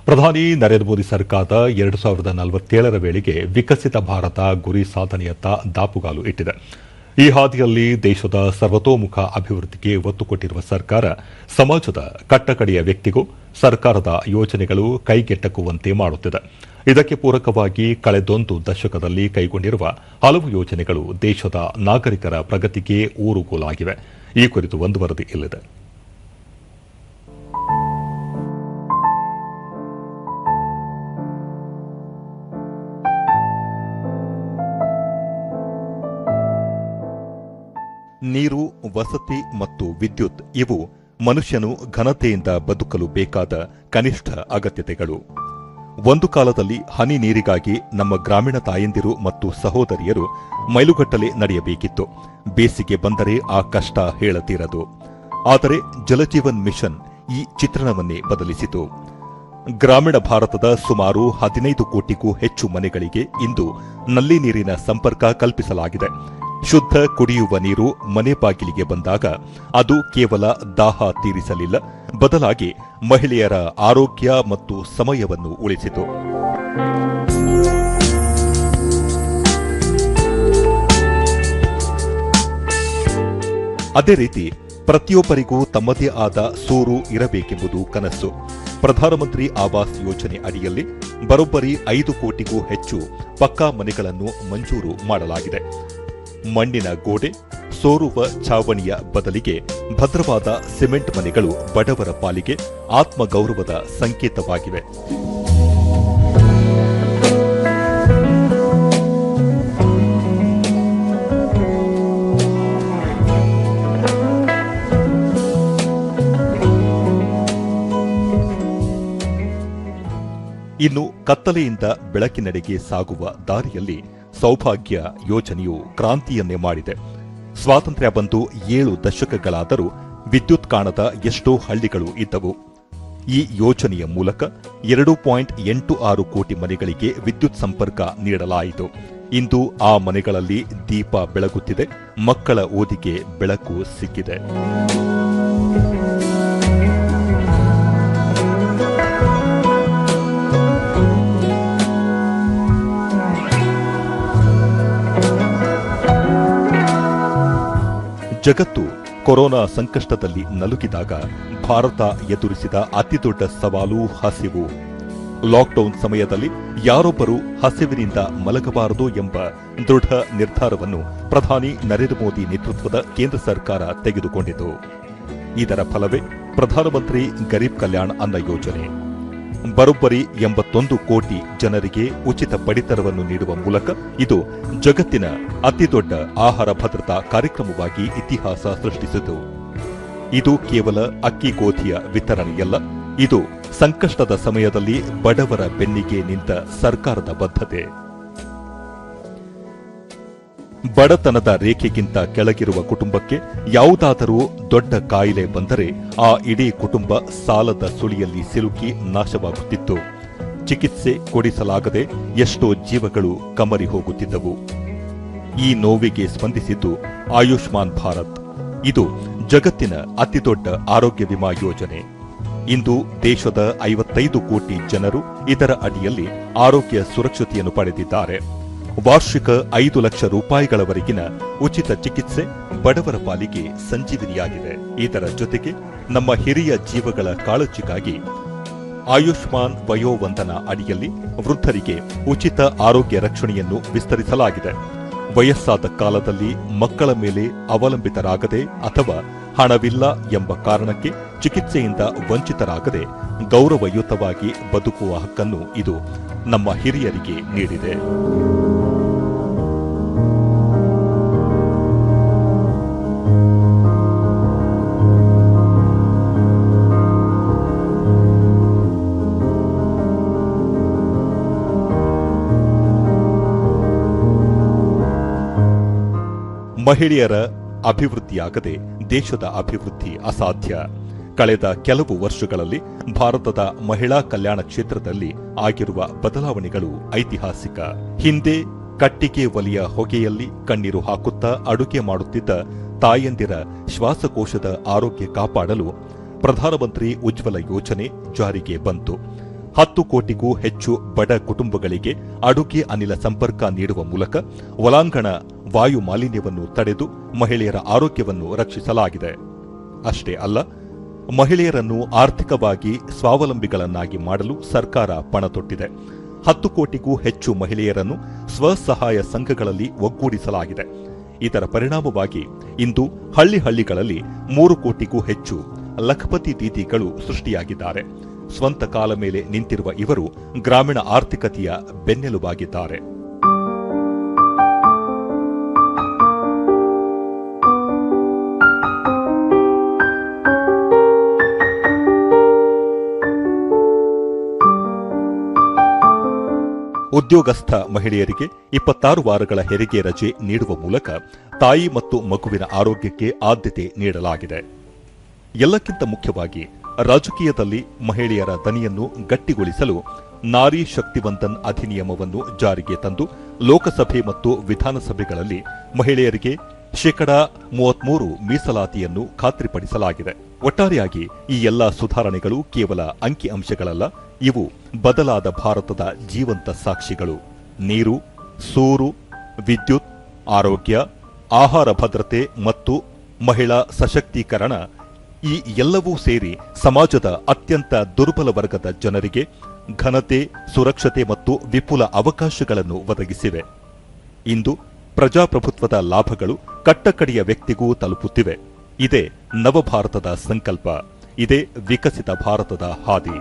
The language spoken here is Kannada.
ಪ್ರಧಾನಿ ನರೇಂದ್ರ ಮೋದಿ ಸರ್ಕಾರದ 2047ರ ವೇಳೆಗೆ ವಿಕಸಿತ ಭಾರತ ಗುರಿ ಸಾಧನೆಯತ್ತ ದಾಪುಗಾಲು ಇಟ್ಟಿದೆ. ಈ ಹಾದಿಯಲ್ಲಿ ದೇಶದ ಸರ್ವತೋಮುಖ ಅಭಿವೃದ್ಧಿಗೆ ಒತ್ತು ಕೊಟ್ಟಿರುವ ಸರ್ಕಾರ ಸಮಾಜದ ಕಟ್ಟಕಡೆಯ ವ್ಯಕ್ತಿಗೂ ಸರ್ಕಾರದ ಯೋಜನೆಗಳು ಕೈಗೆಟಕುವಂತೆ ಮಾಡುತ್ತಿದೆ. ಇದಕ್ಕೆ ಪೂರಕವಾಗಿ ಕಳೆದೊಂದು ದಶಕದಲ್ಲಿ ಕೈಗೊಂಡಿರುವ ಹಲವು ಯೋಜನೆಗಳು ದೇಶದ ನಾಗರಿಕರ ಪ್ರಗತಿಗೆ ಊರುಗೋಲಾಗಿವೆ. ಈ ಕುರಿತು ಒಂದು ವರದಿ ಇಲ್ಲಿದೆ. ನೀರು, ವಸತಿ ಮತ್ತು ವಿದ್ಯುತ್ ಇವು ಮನುಷ್ಯನು ಘನತೆಯಿಂದ ಬದುಕಲು ಬೇಕಾದ ಕನಿಷ್ಠ ಅಗತ್ಯತೆಗಳು. ಒಂದು ಕಾಲದಲ್ಲಿ ಹನಿ ನೀರಿಗಾಗಿ ನಮ್ಮ ಗ್ರಾಮೀಣ ತಾಯಂದಿರು ಮತ್ತು ಸಹೋದರಿಯರು ಮೈಲುಗಟ್ಟಲೆ ನಡೆಯಬೇಕಿತ್ತು. ಬೇಸಿಗೆ ಬಂದರೆ ಆ ಕಷ್ಟ ಹೇಳತೀರದು. ಆದರೆ ಜಲಜೀವನ್ ಮಿಷನ್ ಈ ಚಿತ್ರಣವನ್ನೇ ಬದಲಿಸಿತು. ಗ್ರಾಮೀಣ ಭಾರತದ ಸುಮಾರು 15 ಕೋಟಿಗೂ ಹೆಚ್ಚು ಮನೆಗಳಿಗೆ ಇಂದು ನಲ್ಲಿ ನೀರಿನ ಸಂಪರ್ಕ ಕಲ್ಪಿಸಲಾಗಿದೆ. ಶುದ್ಧ ಕುಡಿಯುವ ನೀರು ಮನೆ ಬಾಗಿಲಿಗೆ ಬಂದಾಗ ಅದು ಕೇವಲ ದಾಹ ತೀರಿಸಲಿಲ್ಲ, ಬದಲಾಗಿ ಮಹಿಳೆಯರ ಆರೋಗ್ಯ ಮತ್ತು ಸಮಯವನ್ನು ಉಳಿಸಿತು. ಅದೇ ರೀತಿ ಪ್ರತಿಯೊಬ್ಬರಿಗೂ ತಮ್ಮದೇ ಆದ ಸೂರು ಇರಬೇಕೆಂಬುದು ಕನಸು. ಪ್ರಧಾನಮಂತ್ರಿ ಆವಾಸ್ ಯೋಜನೆ ಅಡಿಯಲ್ಲಿ ಬರೋಬ್ಬರಿ 5 ಕೋಟಿಗೂ ಹೆಚ್ಚು ಪಕ್ಕಾ ಮನೆಗಳನ್ನು ಮಂಜೂರು ಮಾಡಲಾಗಿದೆ. ಮಣ್ಣಿನ ಗೋಡೆ, ಸೋರುವ ಛಾವಣಿಯ ಬದಲಿಗೆ ಭದ್ರವಾದ ಸಿಮೆಂಟ್ ಮನೆಗಳು ಬಡವರ ಪಾಲಿಗೆ ಆತ್ಮಗೌರವದ ಸಂಕೇತವಾಗಿವೆ. ಇನ್ನು ಕತ್ತಲೆಯಿಂದ ಬೆಳಕಿನೆಡೆಗೆ ಸಾಗುವ ದಾರಿಯಲ್ಲಿ ಸೌಭಾಗ್ಯ ಯೋಜನೆಯು ಕ್ರಾಂತಿಯನ್ನೇ ಮಾಡಿದೆ. ಸ್ವಾತಂತ್ರ್ಯ ಬಂದು 7 ದಶಕಗಳಾದರೂ ವಿದ್ಯುತ್ ಕಾಣದ ಎಷ್ಟೋ ಹಳ್ಳಿಗಳು ಇದ್ದವು. ಈ ಯೋಜನೆಯ ಮೂಲಕ 2.86 ಕೋಟಿ ಮನೆಗಳಿಗೆ ವಿದ್ಯುತ್ ಸಂಪರ್ಕ ನೀಡಲಾಯಿತು. ಇಂದು ಆ ಮನೆಗಳಲ್ಲಿ ದೀಪ ಬೆಳಗುತ್ತಿದೆ, ಮಕ್ಕಳ ಓದಿಗೆ ಬೆಳಕು ಸಿಕ್ಕಿದೆ. ಜಗತ್ತು ಕೊರೋನಾ ಸಂಕಷ್ಟದಲ್ಲಿ ನಲುಗಿದಾಗ ಭಾರತ ಎದುರಿಸಿದ ಅತಿದೊಡ್ಡ ಸವಾಲು ಹಸಿವು. ಲಾಕ್ಡೌನ್ ಸಮಯದಲ್ಲಿ ಯಾರೊಬ್ಬರೂ ಹಸಿವಿನಿಂದ ಮಲಗಬಾರದು ಎಂಬ ದೃಢ ನಿರ್ಧಾರವನ್ನು ಪ್ರಧಾನಿ ನರೇಂದ್ರ ಮೋದಿ ನೇತೃತ್ವದ ಕೇಂದ್ರ ಸರ್ಕಾರ ತೆಗೆದುಕೊಂಡಿತು. ಇದರ ಫಲವೇ ಪ್ರಧಾನಮಂತ್ರಿ ಗರೀಬ್ ಕಲ್ಯಾಣ್ ಅನ್ನ ಯೋಜನೆ. ಬರೋಬ್ಬರಿ 81 ಕೋಟಿ ಜನರಿಗೆ ಉಚಿತ ಪಡಿತರವನ್ನು ನೀಡುವ ಮೂಲಕ ಇದು ಜಗತ್ತಿನ ಅತಿದೊಡ್ಡ ಆಹಾರ ಭದ್ರತಾ ಕಾರ್ಯಕ್ರಮವಾಗಿ ಇತಿಹಾಸ ಸೃಷ್ಟಿಸಿತು. ಇದು ಕೇವಲ ಅಕ್ಕಿ ಗೋಧಿಯ ವಿತರಣೆಯಲ್ಲ, ಇದು ಸಂಕಷ್ಟದ ಸಮಯದಲ್ಲಿ ಬಡವರ ಬೆನ್ನಿಗೆ ನಿಂತ ಸರ್ಕಾರದ ಬದ್ಧತೆ. ಬಡತನದ ರೇಖೆಗಿಂತ ಕೆಳಗಿರುವ ಕುಟುಂಬಕ್ಕೆ ಯಾವುದಾದರೂ ದೊಡ್ಡ ಕಾಯಿಲೆ ಬಂದರೆ ಆ ಇಡೀ ಕುಟುಂಬ ಸಾಲದ ಸುಳಿಯಲ್ಲಿ ಸಿಲುಕಿ ನಾಶವಾಗುತ್ತಿತ್ತು. ಚಿಕಿತ್ಸೆ ಕೊಡಿಸಲಾಗದೆ ಎಷ್ಟೋ ಜೀವಗಳು ಕಮರಿ ಹೋಗುತ್ತಿದ್ದವು. ಈ ನೋವಿಗೆ ಸ್ಪಂದಿಸಿದ್ದು ಆಯುಷ್ಮಾನ್ ಭಾರತ್. ಇದು ಜಗತ್ತಿನ ಅತಿದೊಡ್ಡ ಆರೋಗ್ಯ ವಿಮಾ ಯೋಜನೆ. ಇಂದು ದೇಶದ 55 ಕೋಟಿ ಜನರು ಇದರ ಅಡಿಯಲ್ಲಿ ಆರೋಗ್ಯ ಸುರಕ್ಷತೆಯನ್ನು ಪಡೆದಿದ್ದಾರೆ. ವಾರ್ಷಿಕ 5 ಲಕ್ಷ ರೂಪಾಯಿಗಳವರೆಗಿನ ಉಚಿತ ಚಿಕಿತ್ಸೆ ಬಡವರ ಪಾಲಿಗೆ ಸಂಜೀವಿನಿಯಾಗಿದೆ. ಇದರ ಜೊತೆಗೆ ನಮ್ಮ ಹಿರಿಯ ಜೀವಗಳ ಕಾಳಜಿಗಾಗಿ ಆಯುಷ್ಮಾನ್ ವಯೋವಂದನಾ ಅಡಿಯಲ್ಲಿ ವೃದ್ಧರಿಗೆ ಉಚಿತ ಆರೋಗ್ಯ ರಕ್ಷಣೆಯನ್ನು ವಿಸ್ತರಿಸಲಾಗಿದೆ. ವಯಸ್ಸಾದ ಕಾಲದಲ್ಲಿ ಮಕ್ಕಳ ಮೇಲೆ ಅವಲಂಬಿತರಾಗದೆ ಅಥವಾ ಹಣವಿಲ್ಲ ಎಂಬ ಕಾರಣಕ್ಕೆ ಚಿಕಿತ್ಸೆಯಿಂದ ವಂಚಿತರಾಗದೆ ಗೌರವಯುತವಾಗಿ ಬದುಕುವ ಹಕ್ಕನ್ನು ಇದು ನಮ್ಮ ಹಿರಿಯರಿಗೆ ನೀಡಿದೆ. ಮಹಿಳೆಯರ ಅಭಿವೃದ್ಧಿಯಾಗದೆ ದೇಶದ ಅಭಿವೃದ್ಧಿ ಅಸಾಧ್ಯ. ಕಳೆದ ಕೆಲವು ವರ್ಷಗಳಲ್ಲಿ ಭಾರತದ ಮಹಿಳಾ ಕಲ್ಯಾಣ ಕ್ಷೇತ್ರದಲ್ಲಿ ಆಗಿರುವ ಬದಲಾವಣೆಗಳು ಐತಿಹಾಸಿಕ. ಹಿಂದೆ ಕಟ್ಟಿಗೆ ಒಲೆಯ ಹೊಗೆಯಲ್ಲಿ ಕಣ್ಣೀರು ಹಾಕುತ್ತಾ ಅಡುಗೆ ಮಾಡುತ್ತಿದ್ದ ತಾಯಂದಿರ ಶ್ವಾಸಕೋಶದ ಆರೋಗ್ಯ ಕಾಪಾಡಲು ಪ್ರಧಾನಮಂತ್ರಿ ಉಜ್ವಲ ಯೋಜನೆ ಜಾರಿಗೆ ಬಂತು. 10 ಕೋಟಿಗೂ ಹೆಚ್ಚು ಬಡ ಕುಟುಂಬಗಳಿಗೆ ಅಡುಗೆ ಅನಿಲ ಸಂಪರ್ಕ ನೀಡುವ ಮೂಲಕ ಒಳಾಂಗಣ ವಾಯು ಮಾಲಿನ್ಯವನ್ನು ತಡೆದು ಮಹಿಳೆಯರ ಆರೋಗ್ಯವನ್ನು ರಕ್ಷಿಸಲಾಗಿದೆ. ಅಷ್ಟೇ ಅಲ್ಲ, ಮಹಿಳೆಯರನ್ನು ಆರ್ಥಿಕವಾಗಿ ಸ್ವಾವಲಂಬಿಗಳನ್ನಾಗಿ ಮಾಡಲು ಸರ್ಕಾರ ಪಣ ತೊಟ್ಟಿದೆ. 10 ಕೋಟಿಗೂ ಹೆಚ್ಚು ಮಹಿಳೆಯರನ್ನು ಸ್ವಸಹಾಯ ಸಂಘಗಳಲ್ಲಿ ಒಗ್ಗೂಡಿಸಲಾಗಿದೆ. ಇದರ ಪರಿಣಾಮವಾಗಿ ಇಂದು ಹಳ್ಳಿಗಳಲ್ಲಿ 3 ಕೋಟಿಗೂ ಹೆಚ್ಚು ಲಖಪತಿ ದೀದಿಗಳು ಸೃಷ್ಟಿಯಾಗಿದ್ದಾರೆ. ಸ್ವಂತ ಕಾಲ ಮೇಲೆ ನಿಂತಿರುವ ಇವರು ಗ್ರಾಮೀಣ ಆರ್ಥಿಕತೆಯ ಬೆನ್ನೆಲುಬಾಗಿದ್ದಾರೆ. ಉದ್ಯೋಗಸ್ಥ ಮಹಿಳೆಯರಿಗೆ 26 ವಾರಗಳ ಹೆರಿಗೆ ರಜೆ ನೀಡುವ ಮೂಲಕ ತಾಯಿ ಮತ್ತು ಮಗುವಿನ ಆರೋಗ್ಯಕ್ಕೆ ಆದ್ಯತೆ ನೀಡಲಾಗಿದೆ. ಎಲ್ಲಕ್ಕಿಂತ ಮುಖ್ಯವಾಗಿ ರಾಜಕೀಯದಲ್ಲಿ ಮಹಿಳೆಯರ ದನಿಯನ್ನು ಗಟ್ಟಿಗೊಳಿಸಲು ನಾರಿ ಶಕ್ತಿವಂತನ್ ಅಧಿನಿಯಮವನ್ನು ಜಾರಿಗೆ ತಂದು ಲೋಕಸಭೆ ಮತ್ತು ವಿಧಾನಸಭೆಗಳಲ್ಲಿ ಮಹಿಳೆಯರಿಗೆ 33% ಮೀಸಲಾತಿಯನ್ನು ಖಾತ್ರಿಪಡಿಸಲಾಗಿದೆ. ಒಟ್ಟಾರೆಯಾಗಿ ಈ ಎಲ್ಲಾ ಸುಧಾರಣೆಗಳು ಕೇವಲ ಅಂಕಿಅಂಶಗಳಲ್ಲ, ಇವು ಬದಲಾದ ಭಾರತದ ಜೀವಂತ ಸಾಕ್ಷಿಗಳು. ನೀರು, ಸೂರು, ವಿದ್ಯುತ್, ಆರೋಗ್ಯ, ಆಹಾರ ಭದ್ರತೆ ಮತ್ತು ಮಹಿಳಾ ಸಶಕ್ತೀಕರಣ ಈ ಎಲ್ಲವೂ ಸೇರಿ ಸಮಾಜದ ಅತ್ಯಂತ ದುರ್ಬಲ ವರ್ಗದ ಜನರಿಗೆ ಘನತೆ, ಸುರಕ್ಷತೆ ಮತ್ತು ವಿಪುಲ ಅವಕಾಶಗಳನ್ನು ಒದಗಿಸಿವೆ. ಇಂದು ಪ್ರಜಾಪ್ರಭುತ್ವದ ಲಾಭಗಳು ಕಟ್ಟಕಡೆಯ ವ್ಯಕ್ತಿಗೂ ತಲುಪುತ್ತಿವೆ. ಇದೇ ನವಭಾರತದ ಸಂಕಲ್ಪ, ಇದೇ ವಿಕಸಿತ ಭಾರತದ ಹಾದಿ.